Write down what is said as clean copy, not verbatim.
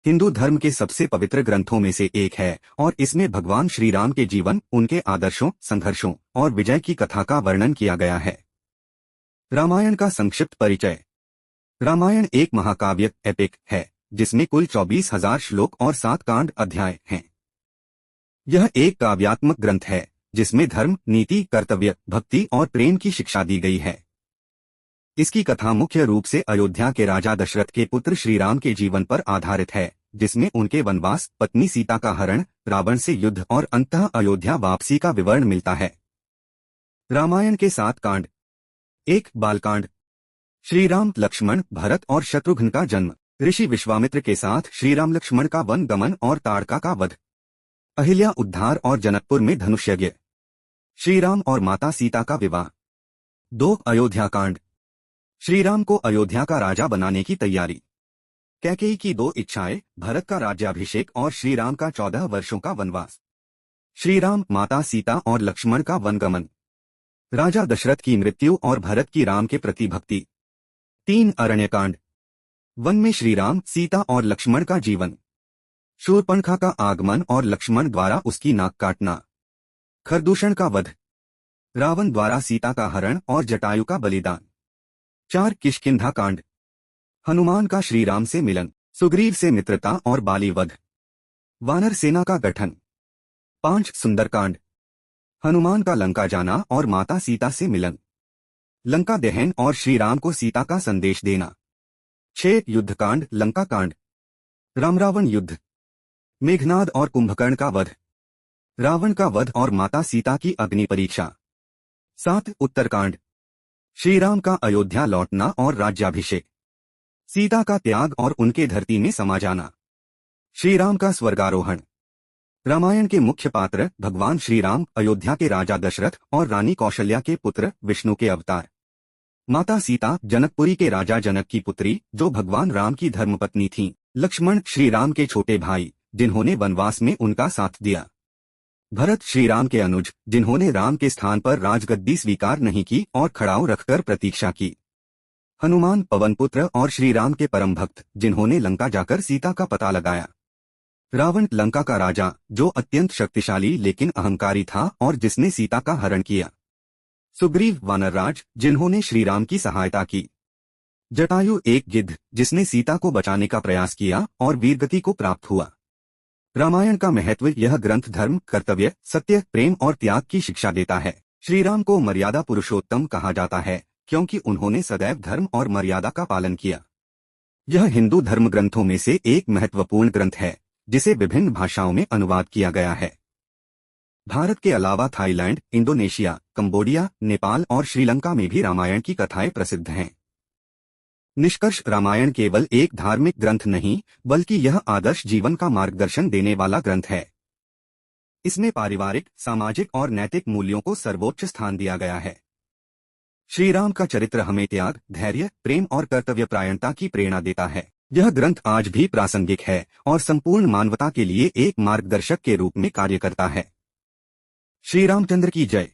हिंदू धर्म के सबसे पवित्र ग्रंथों में से एक है और इसमें भगवान श्री राम के जीवन, उनके आदर्शों, संघर्षों और विजय की कथा का वर्णन किया गया है। रामायण का संक्षिप्त परिचय। रामायण एक महाकाव्य एपिक है जिसमें कुल 24,000 श्लोक और 7 कांड अध्याय हैं। यह एक काव्यात्मक ग्रंथ है जिसमें धर्म, नीति, कर्तव्य, भक्ति और प्रेम की शिक्षा दी गई है। इसकी कथा मुख्य रूप से अयोध्या के राजा दशरथ के पुत्र श्री राम के जीवन पर आधारित है, जिसमें उनके वनवास, पत्नी सीता का हरण, रावण से युद्ध और अंततः अयोध्या वापसी का विवरण मिलता है। रामायण के 7 कांड। 1. बालकांड। श्री राम, लक्ष्मण, भरत और शत्रुघ्न का जन्म। ऋषि विश्वामित्र के साथ श्री राम लक्ष्मण का वन गमन और ताड़का का वध। अहिल्या उद्धार और जनकपुर में धनुष यज्ञ। श्री राम और माता सीता का विवाह। 2. अयोध्या कांड। श्री राम को अयोध्या का राजा बनाने की तैयारी। कैकेयी की 2 इच्छाएं, भरत का राज्याभिषेक और श्री राम का 14 वर्षों का वनवास। श्री राम, माता सीता और लक्ष्मण का वनगमन। राजा दशरथ की मृत्यु और भरत की राम के प्रति भक्ति। 3. अरण्यकांड। वन में श्री राम, सीता और लक्ष्मण का जीवन। शूर्पणखा का आगमन और लक्ष्मण द्वारा उसकी नाक काटना। खरदूषण का वध। रावण द्वारा सीता का हरण और जटायु का बलिदान। 4. किष्किंधा कांड। हनुमान का श्री राम से मिलन, सुग्रीव से मित्रता और बाली वध। वानर सेना का गठन। 5. सुंदरकांड। हनुमान का लंका जाना और माता सीता से मिलन। लंका दहन और श्री राम को सीता का संदेश देना। 6. युद्धकांड, लंका कांड। राम रावण युद्ध। मेघनाद और कुंभकर्ण का वध। रावण का वध और माता सीता की अग्नि परीक्षा। 7. उत्तरकांड। श्री राम का अयोध्या लौटना और राज्याभिषेक। सीता का त्याग और उनके धरती में समा जाना। श्री राम का स्वर्गारोहण। रामायण के मुख्य पात्र भगवान श्री राम, अयोध्या के राजा दशरथ और रानी कौशल्या के पुत्र, विष्णु के अवतार। माता सीता, जनकपुरी के राजा जनक की पुत्री, जो भगवान राम की धर्मपत्नी थीं। लक्ष्मण, श्री राम के छोटे भाई, जिन्होंने वनवास में उनका साथ दिया। भरत, श्री राम के अनुज, जिन्होंने राम के स्थान पर राजगद्दी स्वीकार नहीं की और खड़ाऊ रखकर प्रतीक्षा की। हनुमान, पवनपुत्र और श्री राम के परम भक्त, जिन्होंने लंका जाकर सीता का पता लगाया। रावण, लंका का राजा, जो अत्यंत शक्तिशाली लेकिन अहंकारी था और जिसने सीता का हरण किया। सुग्रीव, वानरराज, जिन्होंने श्री राम की सहायता की। जटायु, एक गिद्ध, जिसने सीता को बचाने का प्रयास किया और वीरगति को प्राप्त हुआ। रामायण का महत्व। यह ग्रंथ धर्म, कर्तव्य, सत्य, प्रेम और त्याग की शिक्षा देता है। श्री राम को मर्यादा पुरुषोत्तम कहा जाता है क्योंकि उन्होंने सदैव धर्म और मर्यादा का पालन किया। यह हिंदू धर्म ग्रंथों में से एक महत्वपूर्ण ग्रंथ है जिसे विभिन्न भाषाओं में अनुवाद किया गया है। भारत के अलावा थाईलैंड, इंडोनेशिया, कंबोडिया, नेपाल और श्रीलंका में भी रामायण की कथाएं प्रसिद्ध हैं। निष्कर्ष। रामायण केवल एक धार्मिक ग्रंथ नहीं, बल्कि यह आदर्श जीवन का मार्गदर्शन देने वाला ग्रंथ है। इसमें पारिवारिक, सामाजिक और नैतिक मूल्यों को सर्वोच्च स्थान दिया गया है। श्री राम का चरित्र हमें त्याग, धैर्य, प्रेम और कर्तव्यपरायणता की प्रेरणा देता है। यह ग्रंथ आज भी प्रासंगिक है और संपूर्ण मानवता के लिए एक मार्गदर्शक के रूप में कार्य करता है। श्री रामचंद्र की जय।